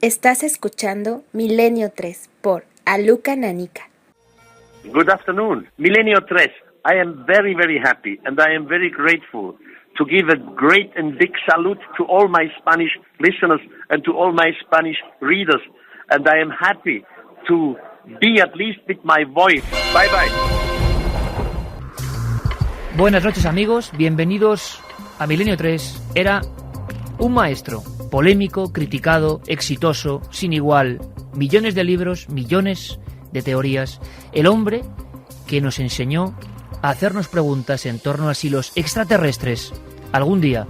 Estás escuchando Milenio 3 por Aluka Nanika. Good afternoon. Milenio 3. I am very, very happy and I am very grateful to give a great and big salute to all my Spanish listeners and to all my Spanish readers. And I am happy to be at least with my voice. Bye bye. Buenas noches, amigos. Bienvenidos a Milenio 3. Era un maestro polémico, criticado, exitoso, sin igual. Millones de libros, millones de teorías. El hombre que nos enseñó a hacernos preguntas en torno a si los extraterrestres algún día,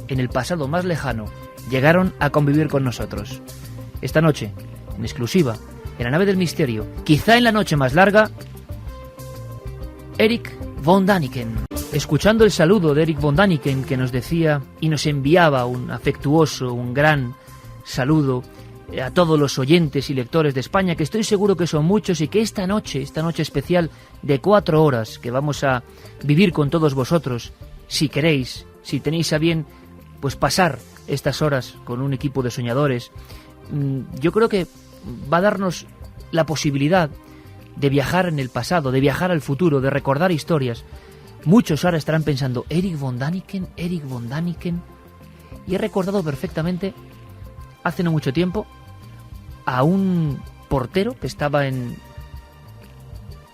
en el pasado más lejano, llegaron a convivir con nosotros. Esta noche, en exclusiva, en la nave del misterio, quizá en la noche más larga, Erich von Däniken. Escuchando el saludo de Erich von Däniken, que nos decía y nos enviaba un afectuoso, un gran saludo a todos los oyentes y lectores de España, que estoy seguro que son muchos, y que esta noche especial de 4 horas que vamos a vivir con todos vosotros, si queréis, si tenéis a bien, pues pasar estas horas con un equipo de soñadores, yo creo que va a darnos la posibilidad de viajar en el pasado, de viajar al futuro, de recordar historias. Muchos ahora estarán pensando, Erich von Däniken, y he recordado perfectamente, hace no mucho tiempo, a un portero que estaba en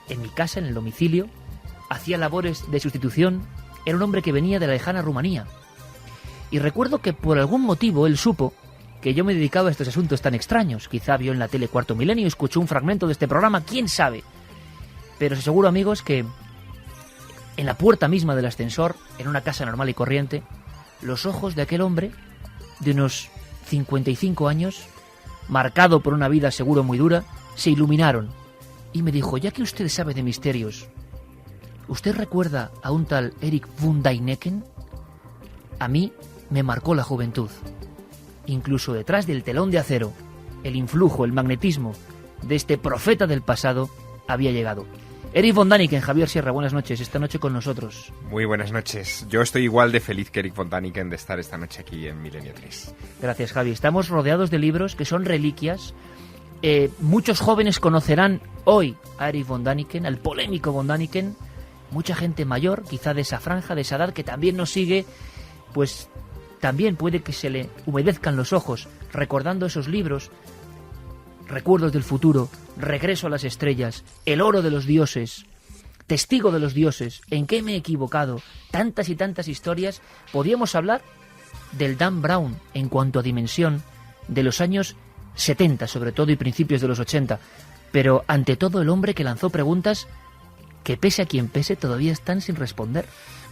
mi casa, en el domicilio, hacía labores de sustitución. Era un hombre que venía de la lejana Rumanía. Y recuerdo que por algún motivo él supo que yo me dedicaba a estos asuntos tan extraños. Quizá vio en la tele Cuarto Milenio, escuchó un fragmento de este programa, quién sabe. Pero os aseguro, amigos, que en la puerta misma del ascensor, en una casa normal y corriente, los ojos de aquel hombre, de unos 55 años, marcado por una vida seguro muy dura, se iluminaron. Y me dijo, ya que usted sabe de misterios, ¿usted recuerda a un tal Erich von Däniken? A mí me marcó la juventud. Incluso detrás del telón de acero, el influjo, el magnetismo de este profeta del pasado había llegado. Erich von Däniken, Javier Sierra, buenas noches, esta noche con nosotros. Muy buenas noches. Yo estoy igual de feliz que Erich von Däniken de estar esta noche aquí en Milenio 3. Gracias, Javi. Estamos rodeados de libros que son reliquias. Muchos jóvenes conocerán hoy a Erich von Däniken, al polémico von Däniken. Mucha gente mayor, quizá de esa franja, de esa edad, que también nos sigue, pues también puede que se le humedezcan los ojos recordando esos libros. Recuerdos del futuro, Regreso a las estrellas, El oro de los dioses, Testigo de los dioses, ¿En qué me he equivocado? Tantas y tantas historias. Podríamos hablar del Dan Brown en cuanto a dimensión de los años 70, sobre todo, y principios de los 80. Pero ante todo el hombre que lanzó preguntas que, pese a quien pese, todavía están sin responder.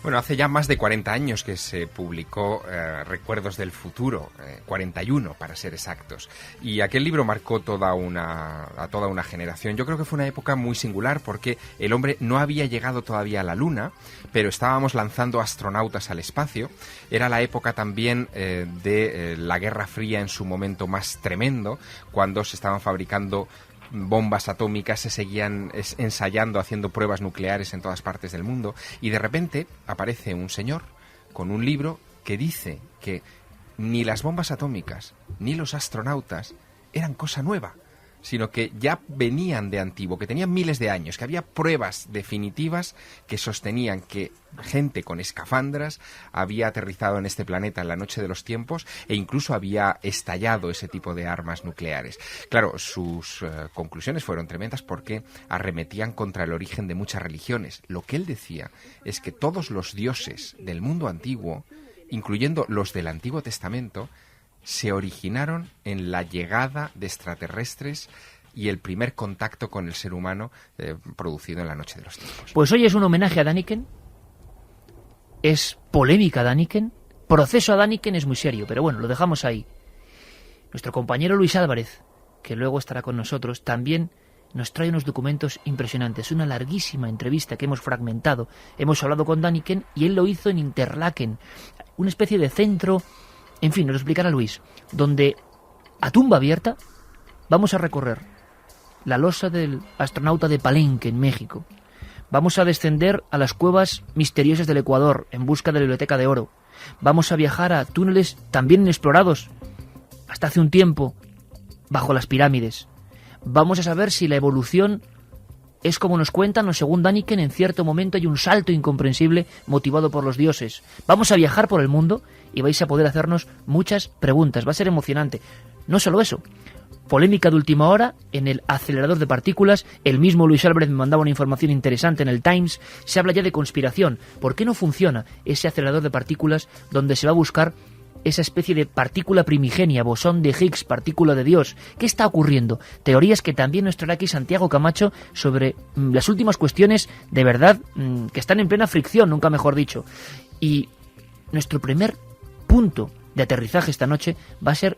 Bueno, hace ya más de 40 años que se publicó Recuerdos del futuro, 41 para ser exactos. Y aquel libro marcó a toda una generación. Yo creo que fue una época muy singular porque el hombre no había llegado todavía a la Luna, pero estábamos lanzando astronautas al espacio. Era la época también de la Guerra Fría en su momento más tremendo, cuando se estaban fabricando bombas atómicas, se seguían ensayando, haciendo pruebas nucleares en todas partes del mundo, y de repente aparece un señor con un libro que dice que ni las bombas atómicas ni los astronautas eran cosa nueva, sino que ya venían de antiguo, que tenían miles de años, que había pruebas definitivas que sostenían que gente con escafandras había aterrizado en este planeta en la noche de los tiempos e incluso había estallado ese tipo de armas nucleares. Claro, sus conclusiones fueron tremendas porque arremetían contra el origen de muchas religiones. Lo que él decía es que todos los dioses del mundo antiguo, incluyendo los del Antiguo Testamento, se originaron en la llegada de extraterrestres y el primer contacto con el ser humano producido en la noche de los tiempos. Pues hoy es un homenaje a Däniken, es polémica a Däniken, proceso a Däniken es muy serio, pero bueno, lo dejamos ahí. Nuestro compañero Luis Álvarez, que luego estará con nosotros, también nos trae unos documentos impresionantes, una larguísima entrevista que hemos fragmentado. Hemos hablado con Däniken y él lo hizo en Interlaken, una especie de centro. En fin, nos lo explicará Luis, donde a tumba abierta vamos a recorrer la losa del astronauta de Palenque, en México. Vamos a descender a las cuevas misteriosas del Ecuador en busca de la Biblioteca de Oro. Vamos a viajar a túneles también inexplorados hasta hace un tiempo bajo las pirámides. Vamos a saber si la evolución es como nos cuentan, o según Däniken, en cierto momento hay un salto incomprensible motivado por los dioses. Vamos a viajar por el mundo y vais a poder hacernos muchas preguntas. Va a ser emocionante. No solo eso. Polémica de última hora en el acelerador de partículas. El mismo Luis Álvarez me mandaba una información interesante en el Times. Se habla ya de conspiración. ¿Por qué no funciona ese acelerador de partículas donde se va a buscar esa especie de partícula primigenia, bosón de Higgs, partícula de Dios? ¿Qué está ocurriendo? Teorías que también nos traerá aquí Santiago Camacho sobre las últimas cuestiones de verdad que están en plena fricción, nunca mejor dicho. Y nuestro primer punto de aterrizaje esta noche va a ser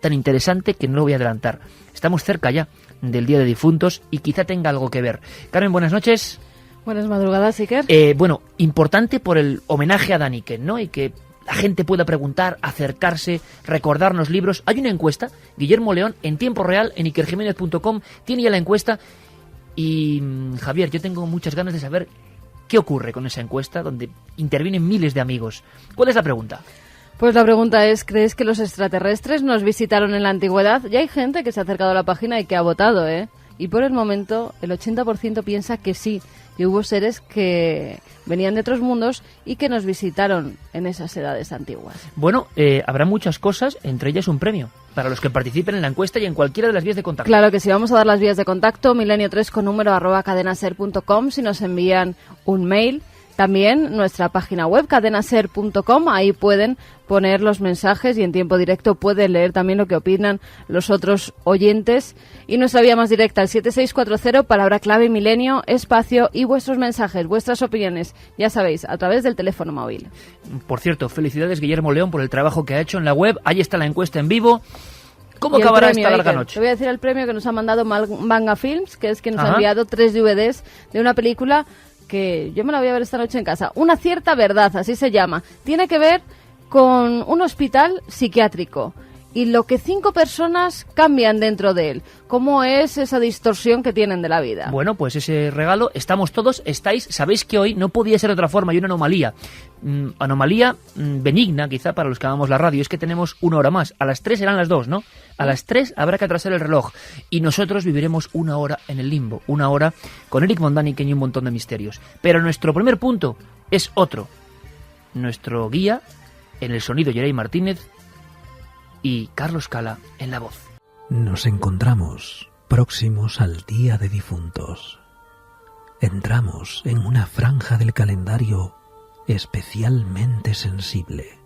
tan interesante que no lo voy a adelantar. Estamos cerca ya del Día de Difuntos y quizá tenga algo que ver. Carmen, buenas noches. Buenas madrugadas, Iker. Bueno, importante por el homenaje a Däniken, ¿no? Y que la gente pueda preguntar, acercarse, recordarnos libros. Hay una encuesta, Guillermo León, en tiempo real, en ikerjimenez.com, tiene ya la encuesta. Y, Javier, yo tengo muchas ganas de saber qué ocurre con esa encuesta, donde intervienen miles de amigos. ¿Cuál es la pregunta? Pues la pregunta es, ¿crees que los extraterrestres nos visitaron en la antigüedad? Ya hay gente que se ha acercado a la página y que ha votado, ¿eh? Y por el momento, el 80% piensa que sí, que hubo seres que venían de otros mundos y que nos visitaron en esas edades antiguas. Bueno, habrá muchas cosas, entre ellas un premio, para los que participen en la encuesta y en cualquiera de las vías de contacto. Claro que sí, vamos a dar las vías de contacto, milenio3 con número @cadenaser.com, si nos envían un mail. También nuestra página web, cadenaser.com, ahí pueden poner los mensajes y en tiempo directo pueden leer también lo que opinan los otros oyentes. Y nuestra vía más directa, el 7640, palabra clave milenio, espacio y vuestros mensajes, vuestras opiniones, ya sabéis, a través del teléfono móvil. Por cierto, felicidades Guillermo León por el trabajo que ha hecho en la web, ahí está la encuesta en vivo. ¿Cómo Y acabará premio, esta larga Iker, noche? te voy a decir el premio que nos ha mandado Manga Films, que es quien nos Ajá. ha enviado 3 DVDs de una película que yo me la voy a ver esta noche en casa. Una cierta verdad, así se llama. Tiene que ver con un hospital psiquiátrico y lo que 5 personas cambian dentro de él. ¿Cómo es esa distorsión que tienen de la vida? Bueno, pues ese regalo, estamos todos, estáis, sabéis que hoy no podía ser de otra forma, hay una anomalía. Anomalía benigna, quizá, para los que amamos la radio, es que tenemos 1 hora más. A las 3 serán las 2, ¿no? A las 3 habrá que atrasar el reloj y nosotros viviremos 1 hora en el limbo, 1 hora con Eric von Däniken y un montón de misterios. Pero nuestro primer punto es otro. Nuestro guía en el sonido, Yerey Martínez, y Carlos Cala en la voz. Nos encontramos próximos al Día de Difuntos. Entramos en una franja del calendario especialmente sensible.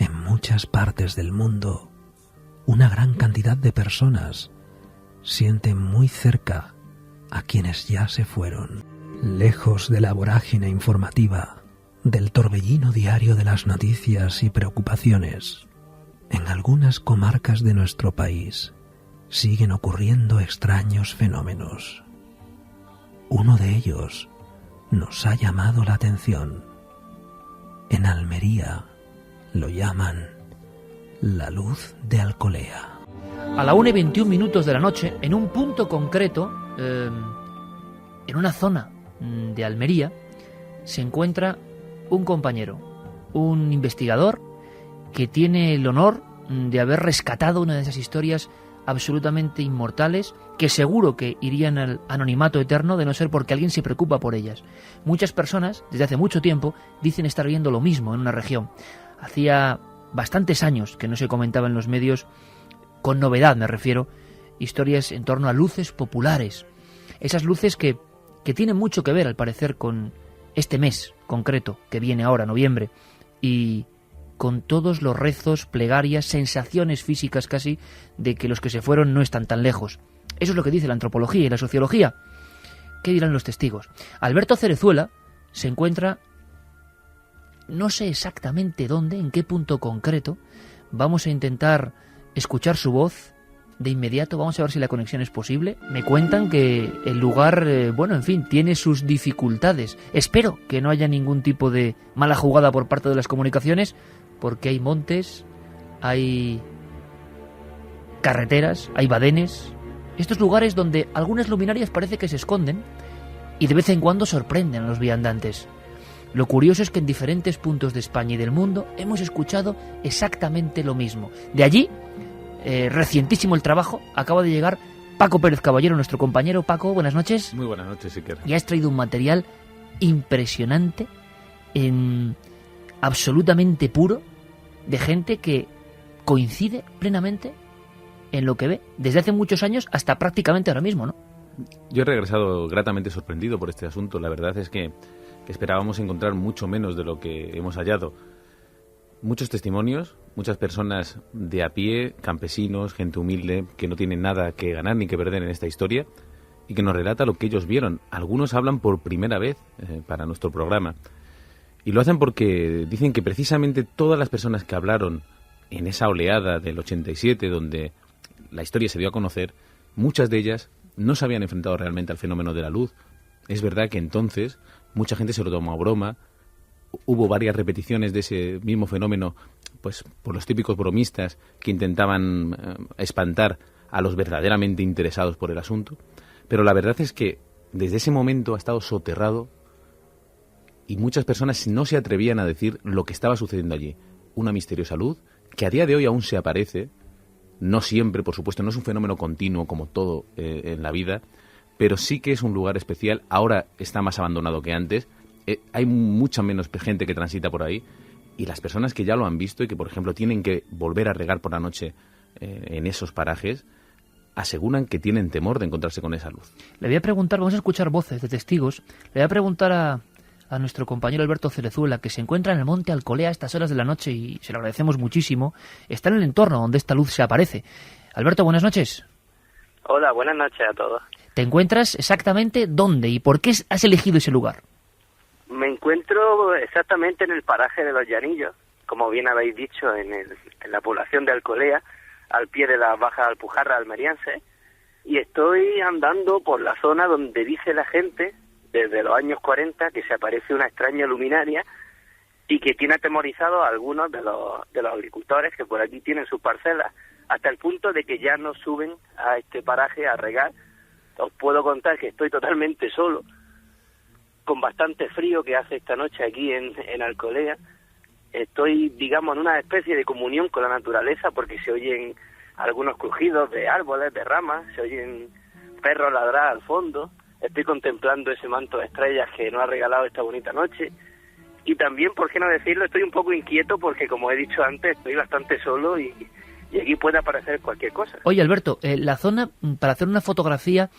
En muchas partes del mundo, una gran cantidad de personas sienten muy cerca a quienes ya se fueron. Lejos de la vorágine informativa, del torbellino diario de las noticias y preocupaciones, en algunas comarcas de nuestro país siguen ocurriendo extraños fenómenos. Uno de ellos nos ha llamado la atención. En Almería lo llaman la luz de Alcolea. A la 1:21 de la noche, en un punto concreto, en una zona de Almería, se encuentra un compañero, un investigador que tiene el honor de haber rescatado una de esas historias absolutamente inmortales que seguro que irían al anonimato eterno de no ser porque alguien se preocupa por ellas. Muchas personas, desde hace mucho tiempo, dicen estar viendo lo mismo en una región. Hacía bastantes años que no se comentaba en los medios, con novedad me refiero, historias en torno a luces populares. Esas luces que tienen mucho que ver, al parecer, con este mes concreto que viene ahora, noviembre, y con todos los rezos, plegarias, sensaciones físicas casi de que los que se fueron no están tan lejos. Eso es lo que dice la antropología y la sociología. ¿Qué dirán los testigos? Alberto Cerezuela se encuentra, no sé exactamente dónde, en qué punto concreto. Vamos a intentar escuchar su voz de inmediato, vamos a ver si la conexión es posible. Me cuentan que el lugar, bueno, en fin, tiene sus dificultades. Espero que no haya ningún tipo de mala jugada por parte de las comunicaciones, porque hay montes, hay carreteras, hay badenes, estos lugares donde algunas luminarias parece que se esconden y de vez en cuando sorprenden a los viandantes. Lo curioso es que en diferentes puntos de España y del mundo hemos escuchado exactamente lo mismo. De allí recientísimo el trabajo. Acaba de llegar Paco Pérez Caballero, nuestro compañero. Paco, buenas noches. Muy buenas noches, Iker. Y has traído un material impresionante, absolutamente puro, de gente que coincide plenamente en lo que ve, desde hace muchos años hasta prácticamente ahora mismo, ¿no? Yo he regresado gratamente sorprendido por este asunto. La verdad es que esperábamos encontrar mucho menos de lo que hemos hallado. Muchos testimonios, muchas personas de a pie, campesinos, gente humilde, que no tienen nada que ganar ni que perder en esta historia y que nos relata lo que ellos vieron. Algunos hablan por primera vez para nuestro programa y lo hacen porque dicen que precisamente todas las personas que hablaron en esa oleada del 87, donde la historia se dio a conocer, muchas de ellas no se habían enfrentado realmente al fenómeno de la luz. Es verdad que entonces mucha gente se lo tomó a broma. Hubo varias repeticiones de ese mismo fenómeno, pues por los típicos bromistas que intentaban espantar a los verdaderamente interesados por el asunto. Pero la verdad es que desde ese momento ha estado soterrado y muchas personas no se atrevían a decir lo que estaba sucediendo allí. Una misteriosa luz que a día de hoy aún se aparece, no siempre, por supuesto, no es un fenómeno continuo como todo en la vida, pero sí que es un lugar especial. Ahora está más abandonado que antes. Hay mucha menos gente que transita por ahí y las personas que ya lo han visto y que, por ejemplo, tienen que volver a regar por la noche en esos parajes, aseguran que tienen temor de encontrarse con esa luz. Le voy a preguntar, vamos a escuchar voces de testigos, le voy a preguntar a nuestro compañero Alberto Cerezuela, que se encuentra en el Monte Alcolea a estas horas de la noche y se lo agradecemos muchísimo, está en el entorno donde esta luz se aparece. Alberto, buenas noches. Hola, buenas noches a todos. ¿Te encuentras exactamente dónde y por qué has elegido ese lugar? Me encuentro exactamente en el paraje de Los Llanillos, como bien habéis dicho, en la población de Alcolea, al pie de la Baja Alpujarra almeriense, y estoy andando por la zona donde dice la gente, desde los años 40, que se aparece una extraña luminaria y que tiene atemorizado a algunos de los agricultores que por aquí tienen sus parcelas, hasta el punto de que ya no suben a este paraje a regar. Os puedo contar que estoy totalmente solo, con bastante frío que hace esta noche aquí en Alcolea. Estoy, digamos, en una especie de comunión con la naturaleza porque se oyen algunos crujidos de árboles, de ramas, se oyen perros ladrar al fondo. Estoy contemplando ese manto de estrellas que nos ha regalado esta bonita noche. Y también, por qué no decirlo, estoy un poco inquieto porque, como he dicho antes, estoy bastante solo y aquí puede aparecer cualquier cosa. Oye, Alberto, la zona, para hacer una fotografía,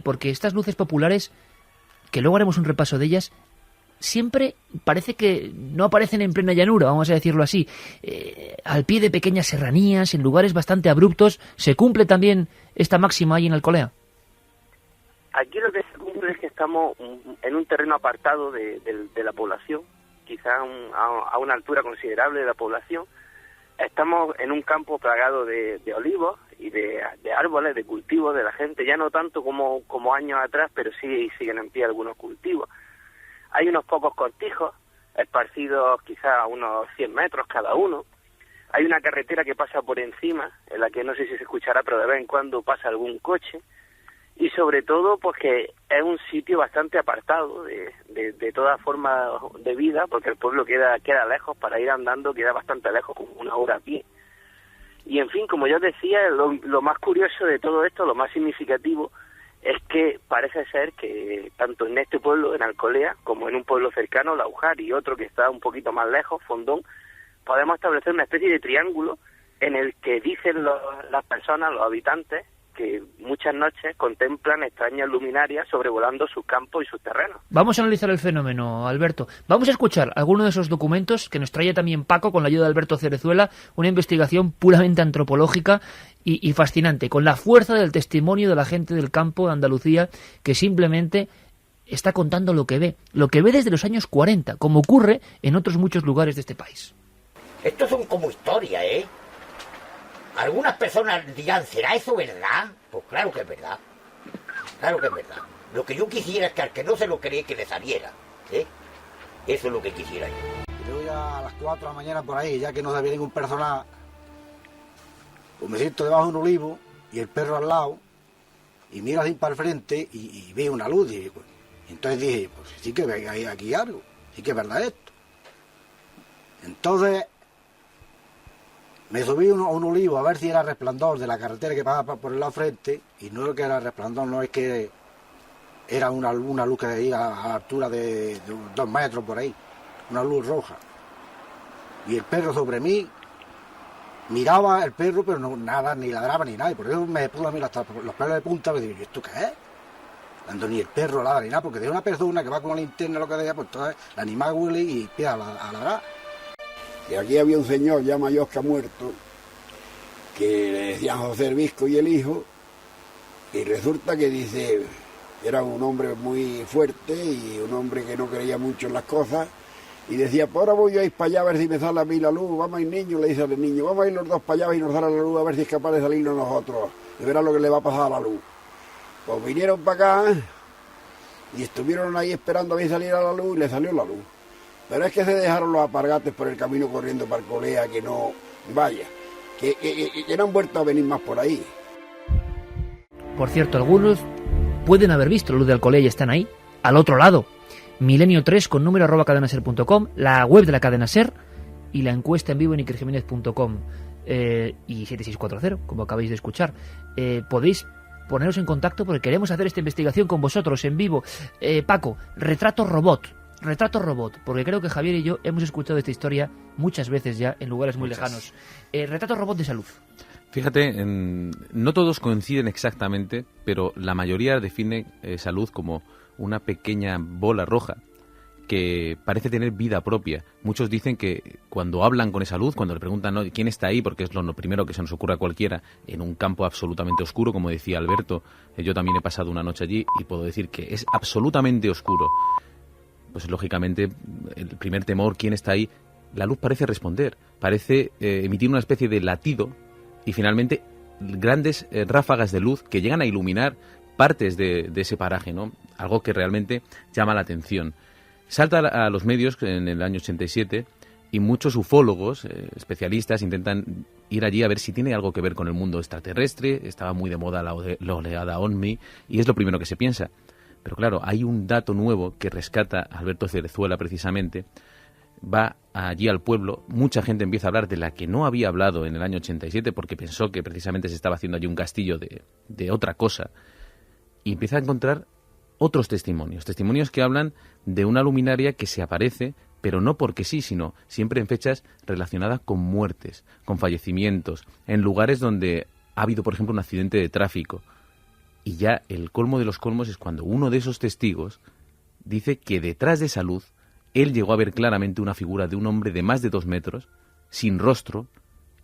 porque estas luces populares, que luego haremos un repaso de ellas, siempre parece que no aparecen en plena llanura, vamos a decirlo así. Al pie de pequeñas serranías, en lugares bastante abruptos, ¿se cumple también esta máxima ahí en Alcolea? Aquí lo que se cumple es que estamos en un terreno apartado de la población, quizá a una altura considerable de la población. Estamos en un campo plagado de olivos y de árboles, de cultivos de la gente, ya no tanto como años atrás, pero sí siguen en pie algunos cultivos. Hay unos pocos cortijos, esparcidos quizá a unos 100 metros cada uno. Hay una carretera que pasa por encima, en la que no sé si se escuchará, pero de vez en cuando pasa algún coche. Y sobre todo, pues que es un sitio bastante apartado de toda forma de vida, porque el pueblo queda lejos, para ir andando queda bastante lejos, como una hora a pie. Y en fin, como yo decía, lo más curioso de todo esto, lo más significativo, es que parece ser que tanto en este pueblo, en Alcolea, como en un pueblo cercano, Laujar, y otro que está un poquito más lejos, Fondón, podemos establecer una especie de triángulo en el que dicen las personas, los habitantes, que muchas noches contemplan extrañas luminarias sobrevolando sus campos y sus terrenos. Vamos a analizar el fenómeno, Alberto. Vamos a escuchar alguno de esos documentos que nos trae también Paco con la ayuda de Alberto Cerezuela, una investigación puramente antropológica y fascinante, con la fuerza del testimonio de la gente del campo de Andalucía, que simplemente está contando lo que ve desde los años 40, como ocurre en otros muchos lugares de este país. Estos son como historia, ¿eh? Algunas personas dirán, ¿será eso verdad? Pues claro que es verdad. Claro que es verdad. Lo que yo quisiera es que al que no se lo cree, que le saliera. ¿Eh? Eso es lo que quisiera yo. Yo ya a las 4 de la mañana por ahí, ya que no había ningún personal, pues me siento debajo de un olivo y el perro al lado, y miro así para el frente y veo una luz. Y entonces dije, pues sí que hay aquí algo, sí que es verdad esto. Entonces Me subí a un olivo a ver si era resplandor de la carretera que pasaba por el lado frente, y no es que era resplandor, no es que era una luz que iba a la altura de 2 metros por ahí, una luz roja. Y el perro sobre mí, miraba el perro, pero no nada, ni ladraba ni nada, y por eso me puso a mirar hasta los pelos de punta, y digo, ¿esto qué es? Cuando ni el perro ladra ni nada, porque de una persona que va con la linterna, lo que sea, pues entonces el animal huele y empieza a ladrar. Y aquí había un señor ya mayor que ha muerto, que le decían José el Visco y el hijo, y resulta que dice, era un hombre muy fuerte y un hombre que no creía mucho en las cosas, y decía, pues ahora voy a ir para allá a ver si me sale a mí la luz, vamos a ir niño, le dice al niño, vamos a ir los dos para allá y nos sale la luz a ver si es capaz de salirnos nosotros, y verá lo que le va a pasar a la luz. Pues vinieron para acá y estuvieron ahí esperando a ver si saliera la luz y le salió la luz. Pero es que se dejaron los apargates por el camino corriendo para Alcolea, que no vaya, que no han vuelto a venir más por ahí. Por cierto, algunos pueden haber visto la luz de Alcolea y están ahí, al otro lado. Milenio 3 con número @cadenaser.com, la web de la cadena SER y la encuesta en vivo en ikerjiménez.com y 7640, como acabáis de escuchar. Podéis poneros en contacto porque queremos hacer esta investigación con vosotros en vivo. Paco, retrato robot, porque creo que Javier y yo hemos escuchado esta historia muchas veces ya en lugares muy lejanos. Retrato robot de salud. Fíjate, no todos coinciden exactamente, pero la mayoría define salud como una pequeña bola roja que parece tener vida propia. Muchos dicen que cuando hablan con esa luz, cuando le preguntan, ¿no?, quién está ahí, porque es lo primero que se nos ocurre a cualquiera, en un campo absolutamente oscuro, como decía Alberto, yo también he pasado una noche allí y puedo decir que es absolutamente oscuro. Pues lógicamente el primer temor, ¿quién está ahí? La luz parece responder, parece emitir una especie de latido y finalmente grandes ráfagas de luz que llegan a iluminar partes de ese paraje, ¿no? Algo que realmente llama la atención. Salta a los medios en el año 87 y muchos ufólogos, especialistas, intentan ir allí a ver si tiene algo que ver con el mundo extraterrestre. Estaba muy de moda la oleada OVNI y es lo primero que se piensa. Pero claro, hay un dato nuevo que rescata Alberto Cerezuela precisamente. Va allí al pueblo, mucha gente empieza a hablar de la que no había hablado en el año 87 porque pensó que precisamente se estaba haciendo allí un castillo de otra cosa. Y empieza a encontrar otros testimonios que hablan de una luminaria que se aparece, pero no porque sí, sino siempre en fechas relacionadas con muertes, con fallecimientos, en lugares donde ha habido, por ejemplo, un accidente de tráfico. Y ya el colmo de los colmos es cuando uno de esos testigos dice que detrás de esa luz él llegó a ver claramente una figura de un hombre de más de 2 metros, sin rostro,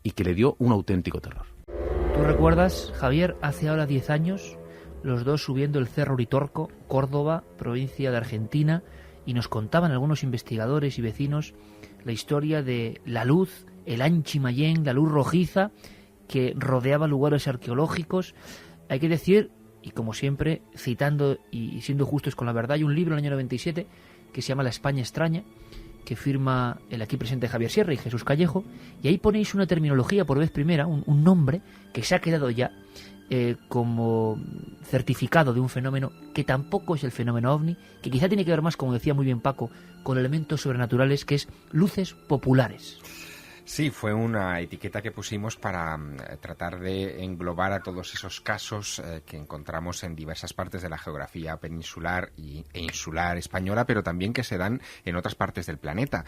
y que le dio un auténtico terror. ¿Tú recuerdas, Javier, hace ahora 10 años, los dos subiendo el Cerro Uritorco, Córdoba, provincia de Argentina, y nos contaban algunos investigadores y vecinos la historia de la luz, el Anchimayén, la luz rojiza, que rodeaba lugares arqueológicos? Hay que decir, y como siempre, citando y siendo justos con la verdad, hay un libro en el año 97 que se llama La España extraña, que firma el aquí presente Javier Sierra y Jesús Callejo, y ahí ponéis una terminología por vez primera, un nombre que se ha quedado ya como certificado de un fenómeno que tampoco es el fenómeno OVNI, que quizá tiene que ver más, como decía muy bien Paco, con elementos sobrenaturales, que es luces populares. Sí, fue una etiqueta que pusimos para tratar de englobar a todos esos casos que encontramos en diversas partes de la geografía peninsular e insular española, pero también que se dan en otras partes del planeta.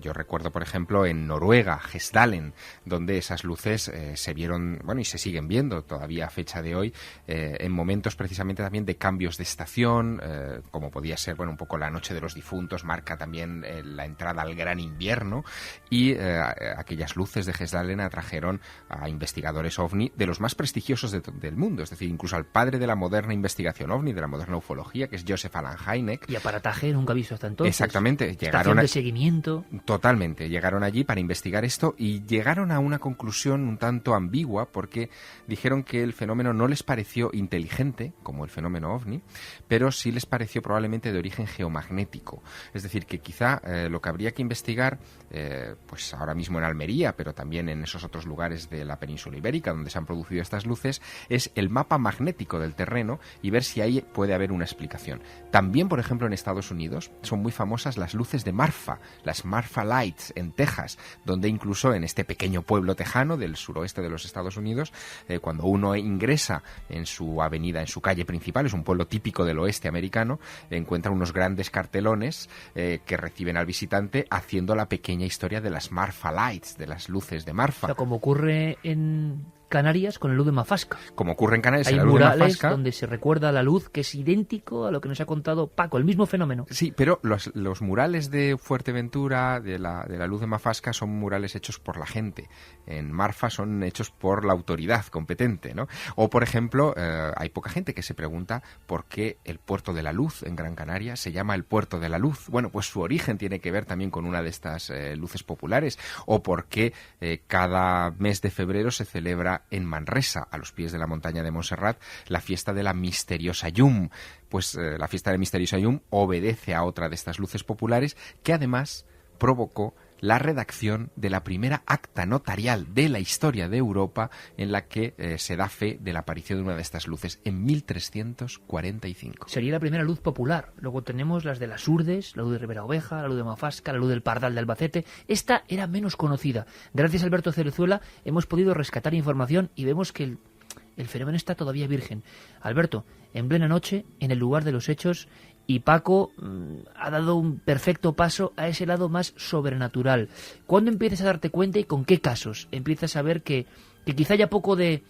Yo recuerdo, por ejemplo, en Noruega, Hesdalen, donde esas luces se vieron, bueno, y se siguen viendo todavía a fecha de hoy, en momentos precisamente también de cambios de estación, como podía ser, bueno, un poco la Noche de los Difuntos, marca también la entrada al gran invierno, y aquellas luces de Hesdalen atrajeron a investigadores OVNI de los más prestigiosos del mundo, es decir, incluso al padre de la moderna investigación OVNI, de la moderna ufología, que es Joseph Allen Hynek. Y aparataje nunca visto hasta entonces. Exactamente. Estación de seguimiento. Totalmente. Llegaron allí para investigar esto y llegaron a una conclusión un tanto ambigua, porque dijeron que el fenómeno no les pareció inteligente, como el fenómeno OVNI, pero sí les pareció probablemente de origen geomagnético. Es decir, que quizá lo que habría que investigar, pues pues ahora mismo en Almería, pero también en esos otros lugares de la península ibérica donde se han producido estas luces, es el mapa magnético del terreno y ver si ahí puede haber una explicación. También, por ejemplo, en Estados Unidos son muy famosas las luces de Marfa, las Marfa Lights en Texas, donde incluso en este pequeño pueblo tejano del suroeste de los Estados Unidos, cuando uno ingresa en su avenida, en su calle principal, es un pueblo típico del oeste americano, encuentra unos grandes cartelones que reciben al visitante haciendo la pequeña historia de las Marfa Lights, de las luces de Marfa. O sea, como ocurre en Canarias con la luz de Mafasca. Como ocurre en Canarias, hay en la luz murales de Mafasca, donde se recuerda la luz, que es idéntico a lo que nos ha contado Paco, el mismo fenómeno. Sí, pero los murales de Fuerteventura, de la luz de Mafasca, son murales hechos por la gente. En Marfa son hechos por la autoridad competente, ¿no? O, por ejemplo, hay poca gente que se pregunta por qué el Puerto de la Luz en Gran Canaria se llama el Puerto de la Luz. Bueno, pues su origen tiene que ver también con una de estas luces populares. O por qué cada mes de febrero se celebra en Manresa, a los pies de la montaña de Montserrat, la fiesta de la misteriosa Llum. Pues la fiesta de la misteriosa Llum obedece a otra de estas luces populares que además provocó la redacción de la primera acta notarial de la historia de Europa en la que se da fe de la aparición de una de estas luces en 1345. Sería la primera luz popular. Luego tenemos las de las Urdes, la luz de Ribera Oveja, la luz de Mafasca, la luz del Pardal de Albacete. Esta era menos conocida. Gracias a Alberto Cerezuela hemos podido rescatar información y vemos que el fenómeno está todavía virgen. Alberto, en plena noche, en el lugar de los hechos, y Paco ha dado un perfecto paso a ese lado más sobrenatural. ¿Cuándo empiezas a darte cuenta y con qué casos empiezas a ver que quizá haya poco de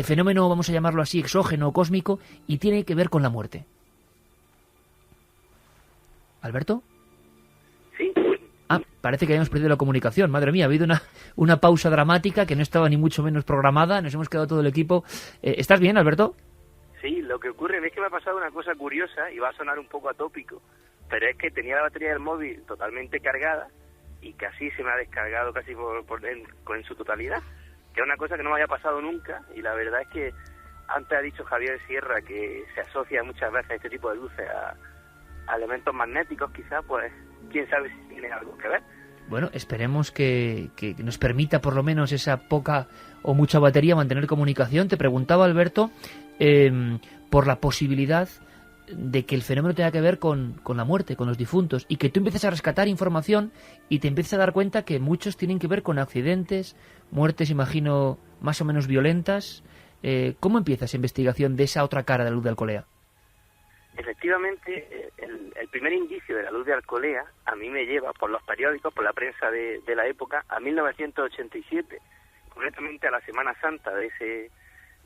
fenómeno, vamos a llamarlo así, exógeno o cósmico, y tiene que ver con la muerte? ¿Alberto? Sí. Parece que habíamos perdido la comunicación. Madre mía, ha habido una pausa dramática que no estaba ni mucho menos programada. Nos hemos quedado todo el equipo. ¿Estás bien, Alberto? Sí, lo que ocurre es que me ha pasado una cosa curiosa y va a sonar un poco atópico, pero es que tenía la batería del móvil totalmente cargada y casi se me ha descargado casi en su totalidad, que es una cosa que no me había pasado nunca. Y la verdad es que antes ha dicho Javier Sierra que se asocia muchas veces este tipo de luces a elementos magnéticos, quizás, pues quién sabe si tiene algo que ver. Bueno, esperemos que nos permita por lo menos esa poca o mucha batería mantener comunicación. Te preguntaba, Alberto, por la posibilidad de que el fenómeno tenga que ver con la muerte, con los difuntos, y que tú empieces a rescatar información y te empieces a dar cuenta que muchos tienen que ver con accidentes, muertes, imagino, más o menos violentas. ¿Cómo empieza esa investigación de esa otra cara de la luz de Alcolea? Efectivamente, el primer indicio de la luz de Alcolea a mí me lleva por los periódicos, por la prensa de la época, a 1987, concretamente a la Semana Santa de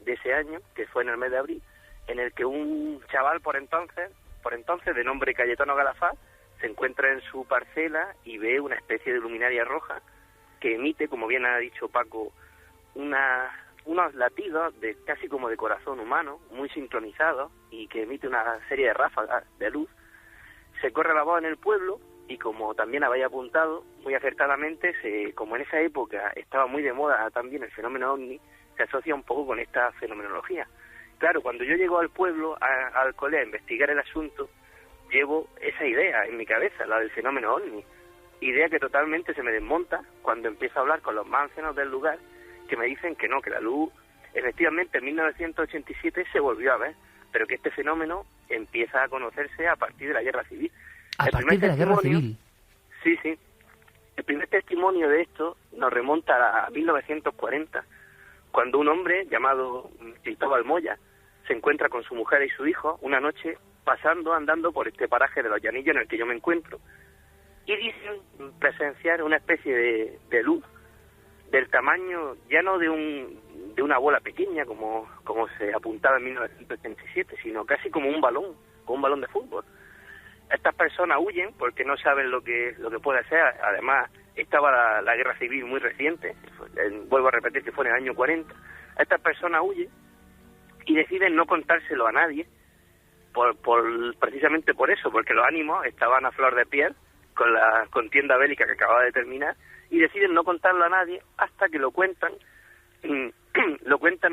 ese año, que fue en el mes de abril, en el que un chaval por entonces de nombre Cayetano Galafá se encuentra en su parcela y ve una especie de luminaria roja que emite, como bien ha dicho Paco, unos latidos casi como de corazón humano, muy sincronizados, y que emite una serie de ráfagas de luz. Se corre la voz en el pueblo y, como también habéis apuntado muy acertadamente, como en esa época estaba muy de moda también el fenómeno ovni, se asocia un poco con esta fenomenología. Claro, cuando yo llego al pueblo, a Alcolea, a investigar el asunto, llevo esa idea en mi cabeza, la del fenómeno ovni, idea que totalmente se me desmonta cuando empiezo a hablar con los más ancianos del lugar, que me dicen que no, que la luz, efectivamente, en 1987 se volvió a ver, pero que este fenómeno empieza a conocerse a partir de la Guerra Civil. ¿A partir de la Guerra Civil? Sí, sí. El primer testimonio de esto nos remonta a 1940, cuando un hombre llamado Cristóbal Moya se encuentra con su mujer y su hijo una noche andando por este paraje de los Llanillos en el que yo me encuentro, y dicen presenciar una especie de luz del tamaño ya no de una bola pequeña como se apuntaba en 1987, sino casi como un balón de fútbol. Estas personas huyen porque no saben lo que puede ser. Además, estaba la guerra civil muy reciente, vuelvo a repetir que fue en el año 40. Estas personas huyen y deciden no contárselo a nadie, precisamente por eso, porque los ánimos estaban a flor de piel con la contienda bélica que acababa de terminar, y deciden no contarlo a nadie hasta que lo cuentan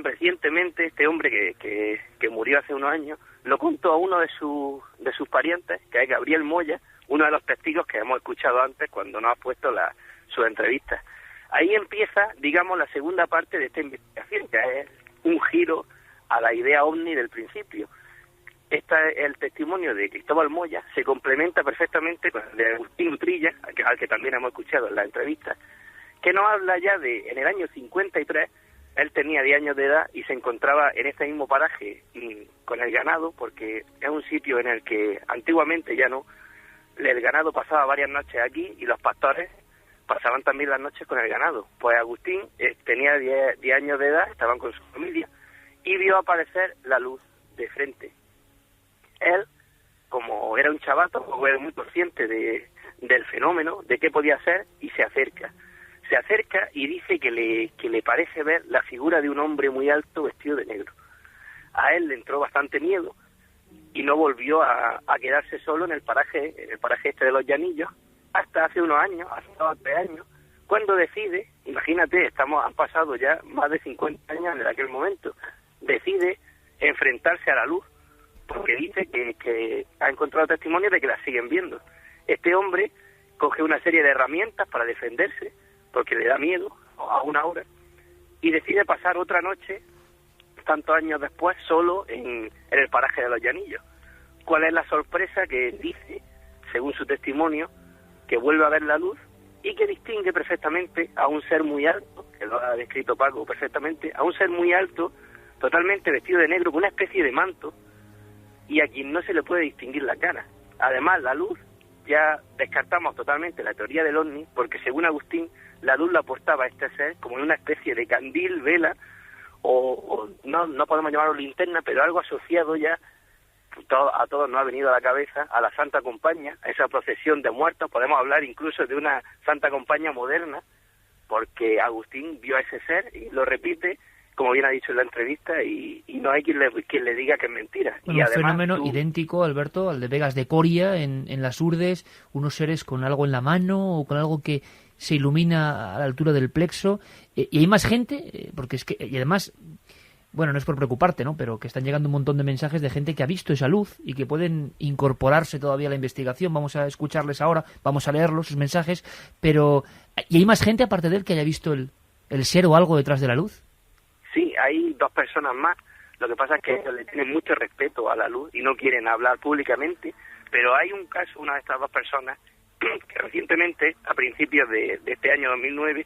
recientemente. Este hombre que murió hace unos años lo contó a uno de sus parientes, que es Gabriel Moya, uno de los testigos que hemos escuchado antes cuando nos ha puesto la sus entrevistas. Ahí empieza, digamos, la segunda parte de esta investigación, que es un giro a la idea ovni del principio. El testimonio de Cristóbal Moya se complementa perfectamente con el de Agustín Utrilla, al que también hemos escuchado en la entrevista, que nos habla ya de, en el año 53, él tenía 10 años de edad y se encontraba en este mismo paraje con el ganado, porque es un sitio en el que antiguamente ya no, el ganado pasaba varias noches aquí y los pastores pasaban también las noches con el ganado. Pues Agustín tenía 10 años de edad, estaban con su familia, y vio aparecer la luz de frente. Él, como era un chavato, era muy consciente del fenómeno, de qué podía ser, y se acerca. Se acerca y dice que le parece ver la figura de un hombre muy alto vestido de negro. A él le entró bastante miedo y no volvió a quedarse solo en el paraje este de los Llanillos hasta hace unos años, hace 2 o 3 años, cuando decide, imagínate, han pasado ya más de 50 años desde aquel momento, decide enfrentarse a la luz, porque dice que ha encontrado testimonio de que la siguen viendo. Este hombre coge una serie de herramientas para defenderse, porque le da miedo a una hora, y decide pasar otra noche, tantos años después, solo en el paraje de los Llanillos. ¿Cuál es la sorpresa? Que dice, según su testimonio, que vuelve a ver la luz y que distingue perfectamente a un ser muy alto, que lo ha descrito Paco perfectamente, a un ser muy alto, totalmente vestido de negro, con una especie de manto, y a quien no se le puede distinguir la cara. Además, la luz, ya descartamos totalmente la teoría del ovni, porque según Agustín, la luz la aportaba a este ser como en una especie de candil, vela, o no podemos llamarlo linterna, pero algo asociado ya, a todos nos ha venido a la cabeza, a la Santa Compañía, a esa procesión de muertos. Podemos hablar incluso de una Santa Compañía moderna, porque Agustín vio a ese ser y lo repite, como bien ha dicho en la entrevista, y no hay quien le diga que es mentira. Bueno, y un además, fenómeno idéntico, Alberto, al de Vegas de Coria en las Urdes, unos seres con algo en la mano o con algo que se ilumina a la altura del plexo, y hay más gente, porque es que, y además, bueno, no es por preocuparte, ¿no?, pero que están llegando un montón de mensajes de gente que ha visto esa luz y que pueden incorporarse todavía a la investigación. Vamos a escucharles ahora, vamos a leerlos, sus mensajes, pero ¿y hay más gente aparte de él que haya visto el ser o algo detrás de la luz? Sí, hay 2 personas más. Lo que pasa es que ellos le tienen mucho respeto a la luz y no quieren hablar públicamente, pero hay un caso, una de estas 2 personas, que recientemente, a principios de este año 2009,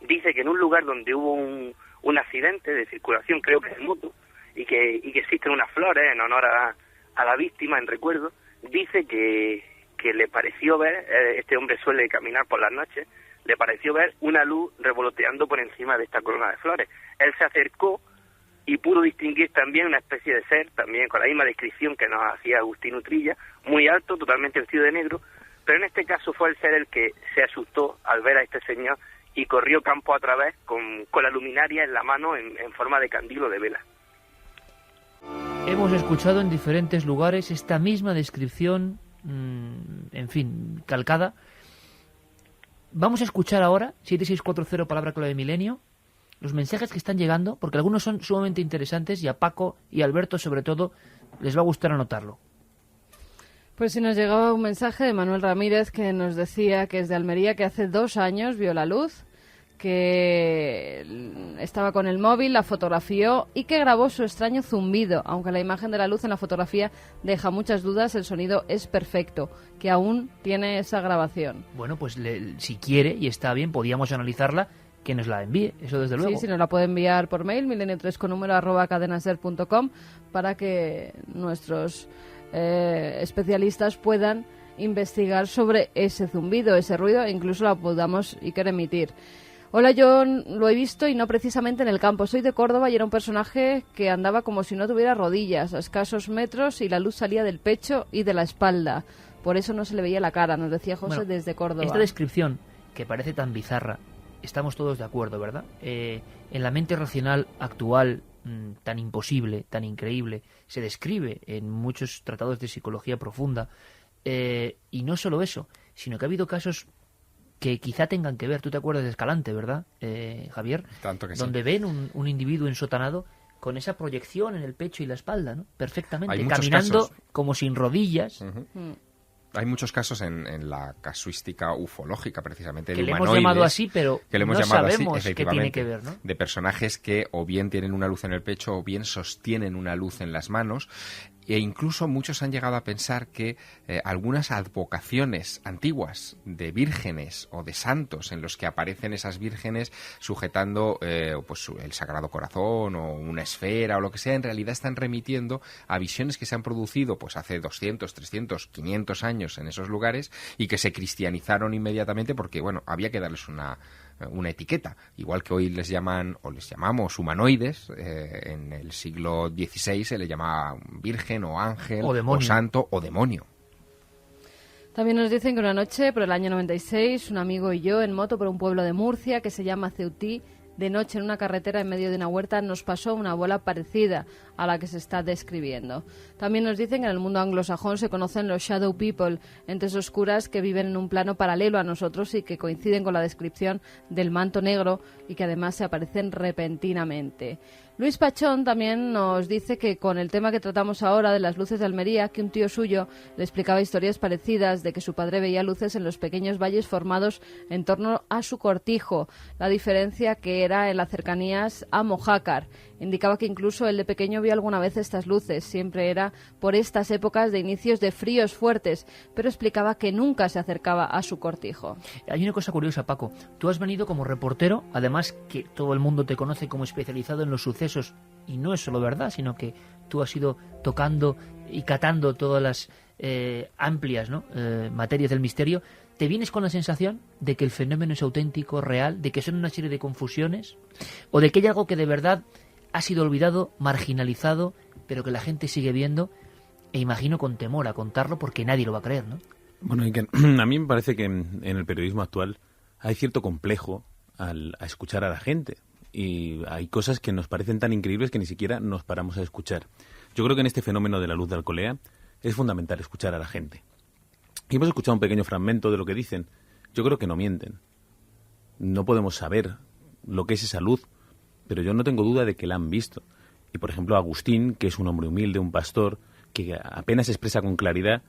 dice que en un lugar donde hubo un accidente de circulación, creo que de moto, y que existen unas flores en honor a la víctima, en recuerdo, dice que le pareció ver, este hombre suele caminar por las noches, le pareció ver una luz revoloteando por encima de esta corona de flores. Él se acercó y pudo distinguir también una especie de ser, también con la misma descripción que nos hacía Agustín Utrilla, muy alto, totalmente vestido de negro, pero en este caso fue el ser el que se asustó al ver a este señor y corrió campo a través con la luminaria en la mano en forma de candil o de vela. Hemos escuchado en diferentes lugares esta misma descripción, en fin, calcada. Vamos a escuchar ahora, 7640 palabra clave de milenio, los mensajes que están llegando, porque algunos son sumamente interesantes y a Paco y a Alberto, sobre todo, les va a gustar anotarlo. Pues si nos llegaba un mensaje de Manuel Ramírez que nos decía que es de Almería, que hace 2 años vio la luz, que estaba con el móvil, la fotografió y que grabó su extraño zumbido. Aunque la imagen de la luz en la fotografía deja muchas dudas, el sonido es perfecto, que aún tiene esa grabación. Bueno, pues si quiere y está bien, podíamos analizarla, que nos la envíe, eso desde luego. Sí, si nos la puede enviar por mail, milenio3 con número @cadenaser.com, para que nuestros especialistas puedan investigar sobre ese zumbido, ese ruido, e incluso la podamos y querer emitir. Hola, yo lo he visto y no precisamente en el campo. Soy de Córdoba y era un personaje que andaba como si no tuviera rodillas, a escasos metros, y la luz salía del pecho y de la espalda. Por eso no se le veía la cara, nos decía José desde Córdoba. Esta descripción, que parece tan bizarra, estamos todos de acuerdo, ¿verdad? En la mente racional actual, tan imposible, tan increíble, se describe en muchos tratados de psicología profunda, y no solo eso, sino que ha habido casos que quizá tengan que ver. Tú te acuerdas de Escalante, ¿verdad, Javier? Tanto que donde sí. ven un individuo ensotanado con esa proyección en el pecho y la espalda, ¿no? Perfectamente, Hay muchos caminando casos. como sin rodillas. Uh-huh. Hay muchos casos en la casuística ufológica, precisamente, que de le humanoides. hemos llamado así, pero que le hemos no llamado así, sabemos qué tiene que ver, ¿no? De personajes que o bien tienen una luz en el pecho o bien sostienen una luz en las manos. E incluso muchos han llegado a pensar que algunas advocaciones antiguas de vírgenes o de santos en los que aparecen esas vírgenes sujetando pues el Sagrado Corazón o una esfera o lo que sea, en realidad están remitiendo a visiones que se han producido pues hace 200, 300, 500 años en esos lugares y que se cristianizaron inmediatamente porque, bueno, había que darles una etiqueta, igual que hoy les llaman o les llamamos humanoides. En el siglo XVI se le llamaba virgen o ángel o santo o demonio. También nos dicen que una noche, por el año 96, un amigo y yo en moto por un pueblo de Murcia que se llama Ceutí, de noche en una carretera en medio de una huerta nos pasó una bola parecida a la que se está describiendo. También nos dicen que en el mundo anglosajón se conocen los shadow people, entes oscuras que viven en un plano paralelo a nosotros y que coinciden con la descripción del manto negro y que además se aparecen repentinamente. Luis Pachón también nos dice que con el tema que tratamos ahora de las luces de Almería, que un tío suyo le explicaba historias parecidas de que su padre veía luces en los pequeños valles formados en torno a su cortijo, la diferencia que era en las cercanías a Mojácar. Indicaba que incluso él de pequeño vio alguna vez estas luces, siempre era por estas épocas de inicios de fríos fuertes, pero explicaba que nunca se acercaba a su cortijo. Hay una cosa curiosa, Paco. Tú has venido como reportero, además que todo el mundo te conoce como especializado en los sucesos, y no es solo verdad, sino que tú has ido tocando y catando todas las amplias, ¿no? Materias del misterio. ¿Te vienes con la sensación de que el fenómeno es auténtico, real, de que son una serie de confusiones, o de que hay algo que de verdad ha sido olvidado, marginalizado, pero que la gente sigue viendo, e imagino con temor a contarlo porque nadie lo va a creer, ¿no? Bueno, y que a mí me parece que en el periodismo actual hay cierto complejo a escuchar a la gente, y hay cosas que nos parecen tan increíbles que ni siquiera nos paramos a escuchar. Yo creo que en este fenómeno de la luz de Alcolea es fundamental escuchar a la gente. Y hemos escuchado un pequeño fragmento de lo que dicen. Yo creo que no mienten. No podemos saber lo que es esa luz, pero yo no tengo duda de que la han visto. Y, por ejemplo, Agustín, que es un hombre humilde, un pastor, que apenas expresa con claridad,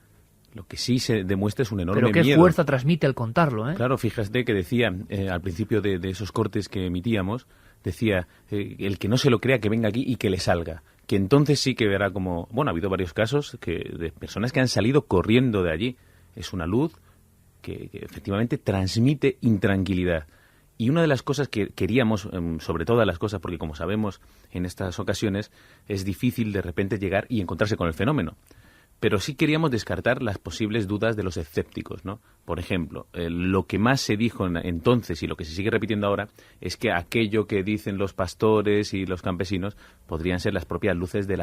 lo que sí se demuestra es un enorme miedo. Pero qué fuerza transmite al contarlo, ¿eh? Claro, fíjate que decía, al principio de esos cortes que emitíamos, decía, el que no se lo crea que venga aquí y que le salga. Que entonces sí que verá como... Bueno, ha habido varios casos de personas que han salido corriendo de allí. Es una luz que efectivamente transmite intranquilidad. Y una de las cosas que queríamos, sobre todas las cosas, porque como sabemos en estas ocasiones es difícil de repente llegar y encontrarse con el fenómeno, pero sí queríamos descartar las posibles dudas de los escépticos, ¿no? Por ejemplo, lo que más se dijo entonces y lo que se sigue repitiendo ahora es que aquello que dicen los pastores y los campesinos podrían ser las propias luces de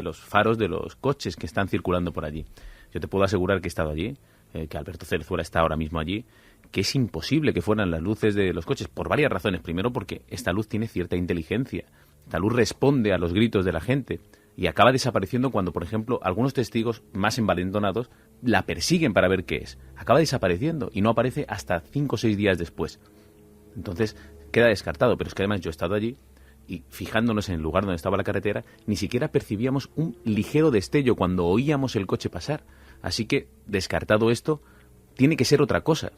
los faros de los coches que están circulando por allí. Yo te puedo asegurar que he estado allí, que Alberto Cerzuela está ahora mismo allí, que es imposible que fueran las luces de los coches, por varias razones. Primero, porque esta luz tiene cierta inteligencia. Esta luz responde a los gritos de la gente y acaba desapareciendo cuando, por ejemplo, algunos testigos más envalentonados la persiguen para ver qué es. Acaba desapareciendo y no aparece hasta 5 o 6 días después. Entonces, queda descartado. Pero es que además yo he estado allí y, fijándonos en el lugar donde estaba la carretera, ni siquiera percibíamos un ligero destello cuando oíamos el coche pasar. Así que, descartado esto, tiene que ser otra cosa.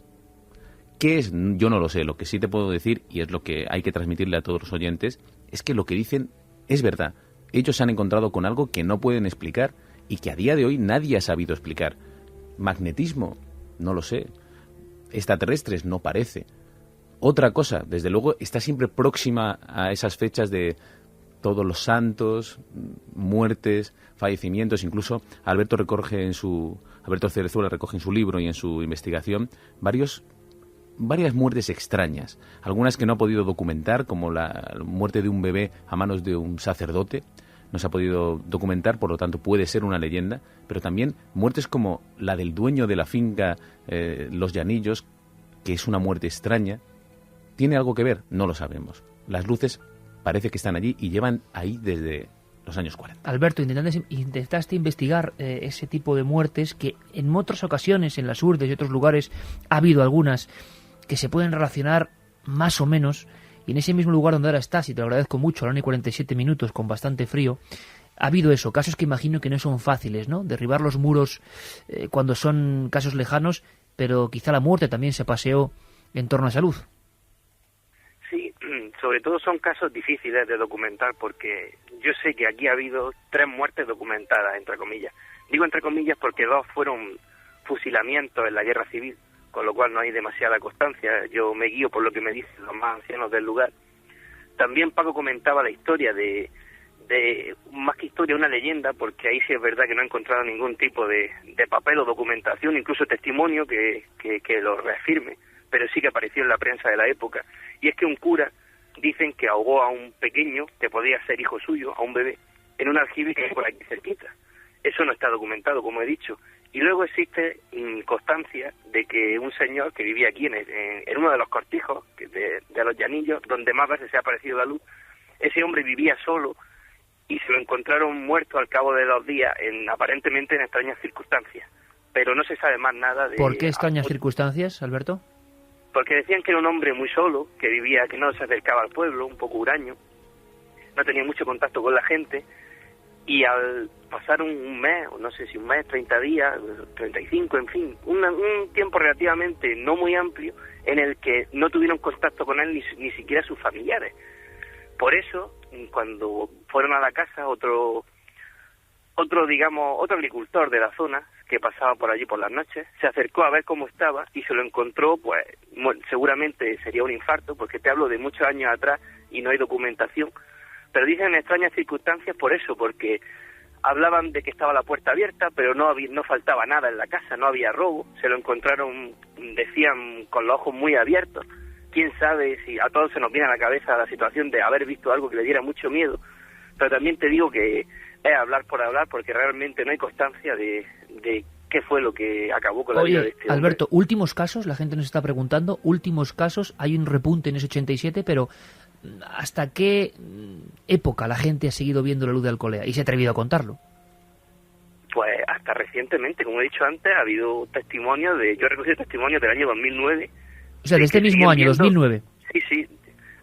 ¿Qué es? Yo no lo sé. Lo que sí te puedo decir, y es lo que hay que transmitirle a todos los oyentes, es que lo que dicen es verdad. Ellos se han encontrado con algo que no pueden explicar y que a día de hoy nadie ha sabido explicar. Magnetismo, no lo sé. Extraterrestres, no parece. Otra cosa, desde luego, está siempre próxima a esas fechas de todos los santos, muertes, fallecimientos. Incluso Alberto Cerzuela recoge en su libro y en su investigación varias muertes extrañas, algunas que no ha podido documentar, como la muerte de un bebé a manos de un sacerdote. No se ha podido documentar, por lo tanto puede ser una leyenda, pero también muertes como la del dueño de la finca Los Llanillos, que es una muerte extraña. ¿Tiene algo que ver? No lo sabemos. Las luces parece que están allí y llevan ahí desde los años 40. Alberto, intentaste investigar ese tipo de muertes que en otras ocasiones, en las Urdes y otros lugares, ha habido algunas que se pueden relacionar más o menos, y en ese mismo lugar donde ahora estás, y te lo agradezco mucho, a la 1:47 con bastante frío, ha habido eso, casos que imagino que no son fáciles, ¿no? Derribar los muros cuando son casos lejanos, pero quizá la muerte también se paseó en torno a esa luz. Sí, sobre todo son casos difíciles de documentar porque yo sé que aquí ha habido 3 muertes documentadas, entre comillas. Digo entre comillas porque 2 fueron fusilamientos en la guerra civil, con lo cual no hay demasiada constancia. Yo me guío por lo que me dicen los más ancianos del lugar. También Paco comentaba la historia de más que historia, una leyenda, porque ahí sí es verdad que no he encontrado ningún tipo de papel o documentación, incluso testimonio que lo reafirme, pero sí que apareció en la prensa de la época. Y es que un cura, dicen que ahogó a un pequeño, que podía ser hijo suyo, a un bebé, en un aljibe que hay por aquí cerquita. Eso no está documentado, como he dicho. Y luego existe constancia de que un señor que vivía aquí en uno de los cortijos de los Llanillos, donde más veces se ha aparecido la luz, ese hombre vivía solo y se lo encontraron muerto al cabo de 2 días, aparentemente en extrañas circunstancias. Pero no se sabe más nada de... ¿Por qué extrañas circunstancias, Alberto? Porque decían que era un hombre muy solo, que vivía, que no se acercaba al pueblo, un poco huraño, no tenía mucho contacto con la gente, y al pasar un mes, o no sé si un mes, 30 días, 35, en fin, un tiempo relativamente no muy amplio, en el que no tuvieron contacto con él ni siquiera sus familiares. Por eso, cuando fueron a la casa, otro agricultor de la zona, que pasaba por allí por las noches, se acercó a ver cómo estaba y se lo encontró, pues seguramente sería un infarto, porque te hablo de muchos años atrás y no hay documentación, pero dicen extrañas circunstancias por eso, porque hablaban de que estaba la puerta abierta, pero no faltaba nada en la casa, no había robo, se lo encontraron, decían, con los ojos muy abiertos. Quién sabe si a todos se nos viene a la cabeza la situación de haber visto algo que le diera mucho miedo, pero también te digo que es hablar por hablar, porque realmente no hay constancia de qué fue lo que acabó con la vida de este hombre. Alberto, últimos casos, la gente nos está preguntando, últimos casos, hay un repunte en ese 87, pero ¿hasta qué época la gente ha seguido viendo la luz de Alcolea y se ha atrevido a contarlo? Pues hasta recientemente, como he dicho antes, ha habido testimonios yo he recogido testimonios del año 2009. O sea, de este mismo año, 2009. Sí.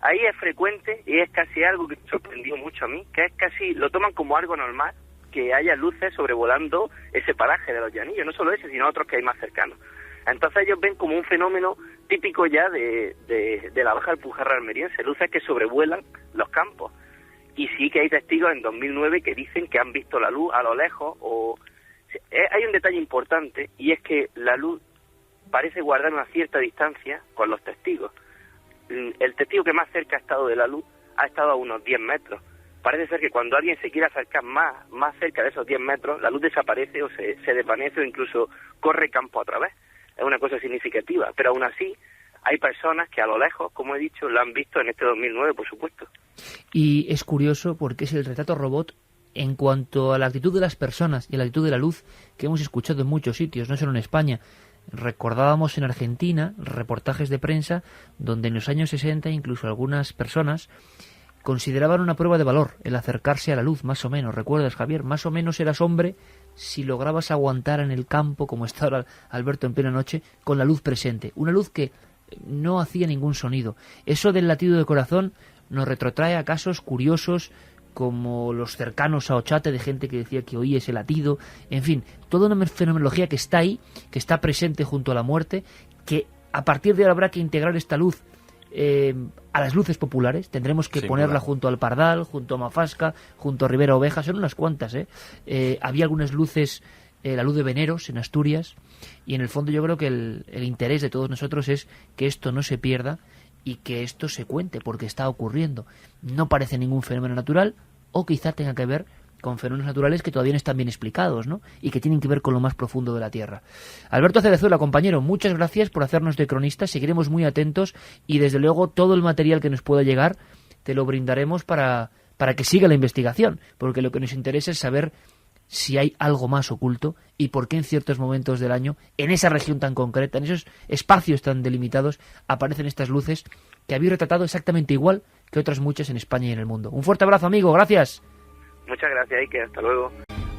Ahí es frecuente y es casi algo que me sorprendió mucho a mí, que es casi, lo toman como algo normal, que haya luces sobrevolando ese paraje de los Llanillos, no solo ese, sino otros que hay más cercanos. Entonces ellos ven como un fenómeno típico ya de la Baja Alpujarra almeriense, luces que sobrevuelan los campos. Y sí que hay testigos en 2009 que dicen que han visto la luz a lo lejos. Hay un detalle importante, y es que la luz parece guardar una cierta distancia con los testigos. El testigo que más cerca ha estado de la luz ha estado a unos 10 metros. Parece ser que cuando alguien se quiere acercar más cerca de esos 10 metros, la luz desaparece o se desvanece o incluso corre campo a través. Es una cosa significativa, pero aún así hay personas que a lo lejos, como he dicho, la han visto en este 2009, por supuesto. Y es curioso porque es el retrato robot en cuanto a la actitud de las personas y la actitud de la luz que hemos escuchado en muchos sitios, no solo en España. Recordábamos en Argentina reportajes de prensa donde en los años 60 incluso algunas personas consideraban una prueba de valor el acercarse a la luz, más o menos. ¿Recuerdas, Javier? Más o menos eras hombre si lograbas aguantar en el campo, como está ahora Alberto en plena noche, con la luz presente. Una luz que no hacía ningún sonido. Eso del latido de corazón nos retrotrae a casos curiosos como los cercanos a Ochate, de gente que decía que oía ese latido. En fin, toda una fenomenología que está ahí, que está presente junto a la muerte, que a partir de ahora habrá que integrar esta luz a las luces populares. Tendremos que ponerla junto al Pardal, junto a Mafasca, junto a Ribera Oveja. Son unas cuantas, había algunas luces, la luz de Veneros en Asturias, y en el fondo yo creo que el interés de todos nosotros es que esto no se pierda y que esto se cuente, porque está ocurriendo. No parece ningún fenómeno natural, o quizá tenga que ver con fenómenos naturales que todavía no están bien explicados, ¿no? Y que tienen que ver con lo más profundo de la Tierra. Alberto Cerezuela, compañero, muchas gracias por hacernos de cronista. Seguiremos muy atentos y, desde luego, todo el material que nos pueda llegar te lo brindaremos para que siga la investigación, porque lo que nos interesa es saber si hay algo más oculto y por qué en ciertos momentos del año, en esa región tan concreta, en esos espacios tan delimitados, aparecen estas luces que habéis retratado exactamente igual que otras muchas en España y en el mundo. Un fuerte abrazo, amigo, gracias. Muchas gracias, Ike, hasta luego.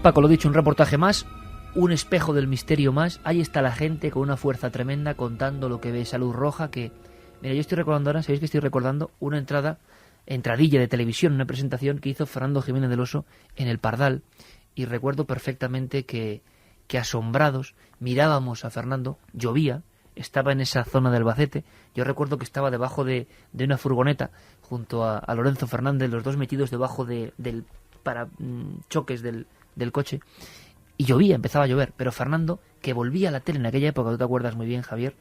Paco, lo dicho, un reportaje más, un espejo del misterio más. Ahí está la gente con una fuerza tremenda contando lo que ve esa luz roja que... Mira, yo estoy recordando ahora, ¿sabéis que estoy recordando? Una entrada entradilla de televisión, una presentación que hizo Fernando Jiménez del Oso en el Pardal, y recuerdo perfectamente que asombrados mirábamos a Fernando. Llovía, estaba en esa zona de Albacete. Yo recuerdo que estaba debajo de una furgoneta junto a Lorenzo Fernández, los dos metidos debajo del parachoques del coche, y llovía, empezaba a llover, pero Fernando, que volvía a la tele en aquella época, tú te acuerdas muy bien, Javier,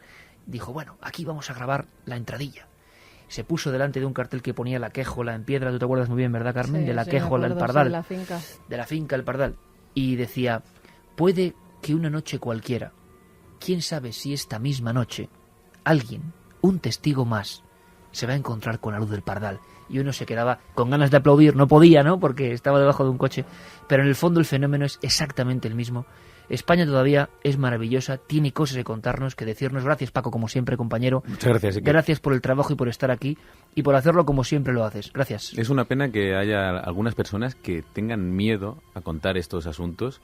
dijo, bueno, aquí vamos a grabar la entradilla. Se puso delante de un cartel que ponía La Quéjola en piedra, tú te acuerdas muy bien, ¿verdad, Carmen? Sí, de La sí, Quéjola, me el acuerdo, Pardal. sí, de la finca. De la finca, el Pardal. Y decía, puede que una noche cualquiera, quién sabe si esta misma noche, alguien, un testigo más, se va a encontrar con la luz del Pardal. Y uno se quedaba con ganas de aplaudir, no podía, ¿no?, porque estaba debajo de un coche, pero en el fondo el fenómeno es exactamente el mismo. España todavía es maravillosa, tiene cosas que contarnos, que decirnos. Gracias, Paco, como siempre, compañero. Muchas gracias. Gracias por el trabajo y por estar aquí y por hacerlo como siempre lo haces. Gracias. Es una pena que haya algunas personas que tengan miedo a contar estos asuntos,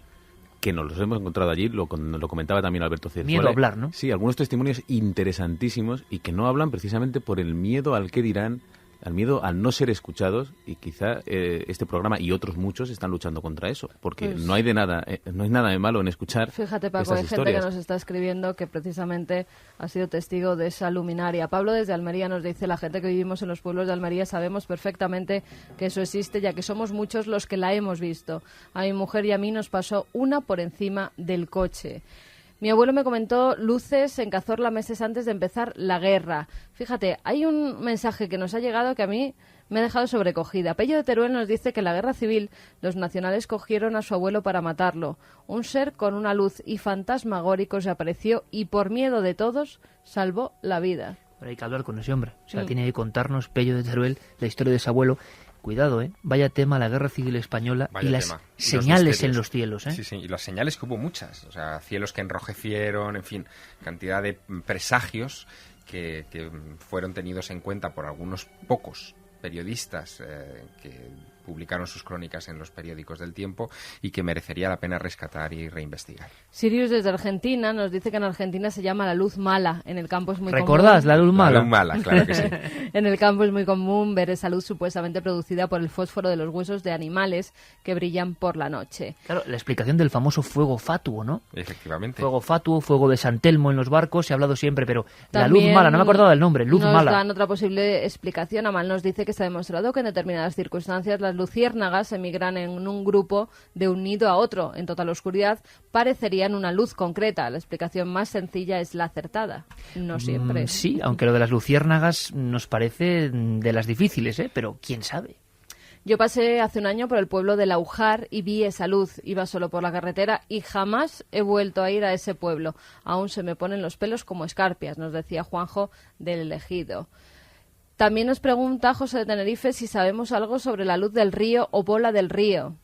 que nos los hemos encontrado allí, lo comentaba también Alberto Cerzuela. Miedo a hablar, ¿no? Sí, algunos testimonios interesantísimos y que no hablan precisamente por el miedo al qué dirán, al miedo al no ser escuchados, y quizá este programa y otros muchos están luchando contra eso, porque Pues, no hay nada de malo en escuchar. Fíjate, Paco, estas hay gente historias. que nos está escribiendo que precisamente ha sido testigo de esa luminaria. Pablo desde Almería nos dice, la gente que vivimos en los pueblos de Almería sabemos perfectamente que eso existe, ya que somos muchos los que la hemos visto. A mi mujer y a mí nos pasó una por encima del coche. Mi abuelo me comentó luces en Cazorla meses antes de empezar la guerra. Fíjate, hay un mensaje que nos ha llegado que a mí me ha dejado sobrecogida. Pello de Teruel nos dice que en la guerra civil los nacionales cogieron a su abuelo para matarlo. Un ser con una luz y fantasmagórico se apareció y por miedo de todos salvó la vida. Pero hay que hablar con ese hombre. O sea, Mm. tiene que contarnos, Pello de Teruel, la historia de su abuelo. Cuidado, vaya tema la Guerra Civil Española. Vaya y las tema. Y los señales misterios. en los cielos. Sí, sí, y las señales que hubo muchas. O sea, cielos que enrojecieron, en fin, cantidad de presagios que fueron tenidos en cuenta por algunos pocos periodistas que publicaron sus crónicas en los periódicos del tiempo y que merecería la pena rescatar y reinvestigar. Sirius desde Argentina nos dice que en Argentina se llama la luz mala. En el campo es muy ¿Recordás común. la luz mala? La luz mala, claro que sí. En el campo es muy común ver esa luz supuestamente producida por el fósforo de los huesos de animales que brillan por la noche. Claro, la explicación del famoso fuego fatuo, ¿no? Efectivamente. Fuego fatuo, fuego de San Telmo en los barcos, se ha hablado siempre, pero la También luz mala, no me acordaba del nombre, luz nos mala. dan otra posible explicación. Amal nos dice que se ha demostrado que en determinadas circunstancias las luciérnagas emigran en un grupo de un nido a otro. En total oscuridad parecerían una luz concreta. La explicación más sencilla es la acertada. No siempre. Sí, aunque lo de las luciérnagas nos parece de las difíciles, pero quién sabe. Yo pasé hace un año por el pueblo de Laujar y vi esa luz. Iba solo por la carretera y jamás he vuelto a ir a ese pueblo. Aún se me ponen los pelos como escarpias, nos decía Juanjo del Ejido. También nos pregunta José de Tenerife si sabemos algo sobre la luz del río o bola del río.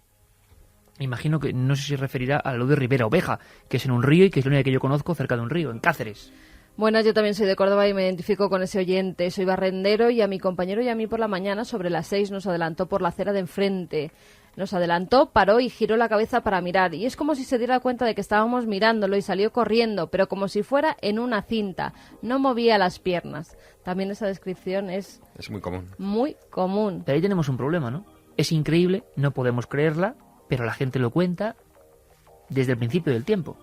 Imagino que no sé si referirá a la luz de Ribera Oveja, que es en un río y que es la única que yo conozco cerca de un río, en Cáceres. Buenas, yo también soy de Córdoba y me identifico con ese oyente. Soy barrendero y a mi compañero y a mí por la mañana, sobre las 6, nos adelantó por la acera de enfrente. Nos adelantó, paró y giró la cabeza para mirar. Y es como si se diera cuenta de que estábamos mirándolo y salió corriendo, pero como si fuera en una cinta. No movía las piernas. También esa descripción es muy común. Muy común. Pero ahí tenemos un problema, ¿no? Es increíble, no podemos creerla, pero la gente lo cuenta desde el principio del tiempo.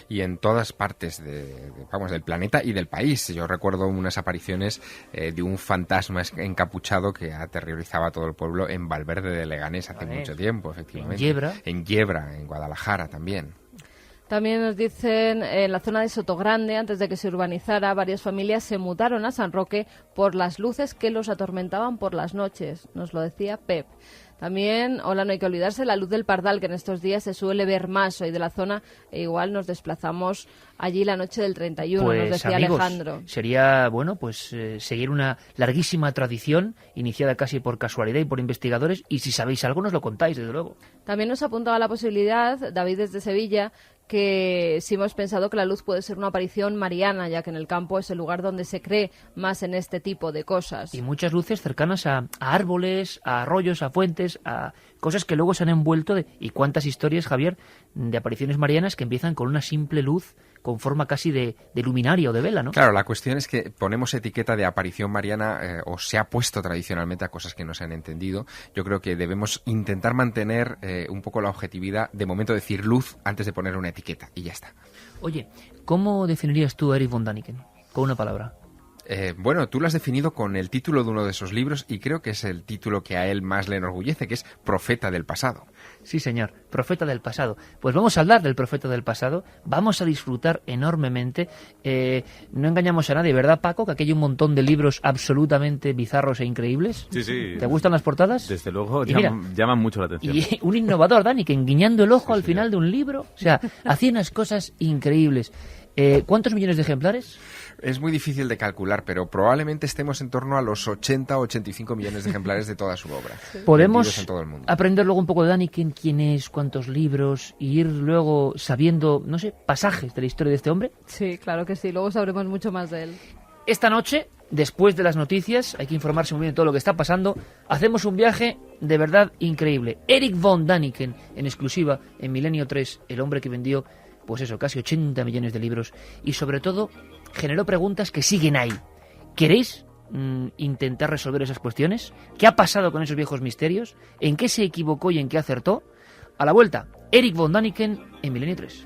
Y en todas partes del planeta y del país. Yo recuerdo unas apariciones de un fantasma encapuchado que aterrorizaba a todo el pueblo en Valverde de Leganés hace mucho tiempo, efectivamente. En Yebra, en Guadalajara también. También nos dicen, en la zona de Sotogrande, antes de que se urbanizara, varias familias se mudaron a San Roque por las luces que los atormentaban por las noches. Nos lo decía Pep. También, no hay que olvidarse, la luz del Pardal, que en estos días se suele ver más hoy de la zona, e igual nos desplazamos allí la noche del 31, pues, nos decía amigos, Alejandro. Sería, seguir una larguísima tradición, iniciada casi por casualidad y por investigadores, y si sabéis algo nos lo contáis, desde luego. También nos apuntaba la posibilidad, David desde Sevilla, que sí hemos pensado que la luz puede ser una aparición mariana, ya que en el campo es el lugar donde se cree más en este tipo de cosas. Y muchas luces cercanas a árboles, a arroyos, a fuentes, a cosas que luego se han envuelto y cuántas historias, Javier, de apariciones marianas que empiezan con una simple luz con forma casi de luminaria o de vela, ¿no? Claro, la cuestión es que ponemos etiqueta de aparición mariana, o se ha puesto tradicionalmente a cosas que no se han entendido. Yo creo que debemos intentar mantener un poco la objetividad, de momento decir luz antes de poner una etiqueta, y ya está. Oye, ¿cómo definirías tú a Erich von Däniken? Con una palabra. Bueno, tú lo has definido con el título de uno de esos libros y creo que es el título que a él más le enorgullece, que es Profeta del pasado. Sí, señor, Profeta del pasado. Pues vamos a hablar del Profeta del pasado, vamos a disfrutar enormemente. No engañamos a nadie, ¿verdad, Paco? Que aquí hay un montón de libros absolutamente bizarros e increíbles. Sí, sí. ¿Te gustan las portadas? Desde luego, Y mira, llaman mucho la atención. Y un innovador, Däniken, guiñando el ojo al señor. final de un libro. O sea, hacía unas cosas increíbles. ¿Cuántos millones de ejemplares? Es muy difícil de calcular, pero probablemente estemos en torno a los 80 o 85 millones de ejemplares de toda su obra. Podemos vendidos en todo el mundo. aprender luego un poco de Däniken, quién es, cuántos libros, y ir luego sabiendo, no sé, pasajes de la historia de este hombre. Sí, claro que sí. Luego sabremos mucho más de él. Esta noche, después de las noticias, hay que informarse muy bien de todo lo que está pasando, hacemos un viaje de verdad increíble. Erich von Däniken, en exclusiva, en Milenio 3, el hombre que vendió, pues eso, casi 80 millones de libros, y sobre todo generó preguntas que siguen ahí. ¿Queréis intentar resolver esas cuestiones? ¿Qué ha pasado con esos viejos misterios? ¿En qué se equivocó y en qué acertó? A la vuelta, Erich von Däniken en Milenio 3.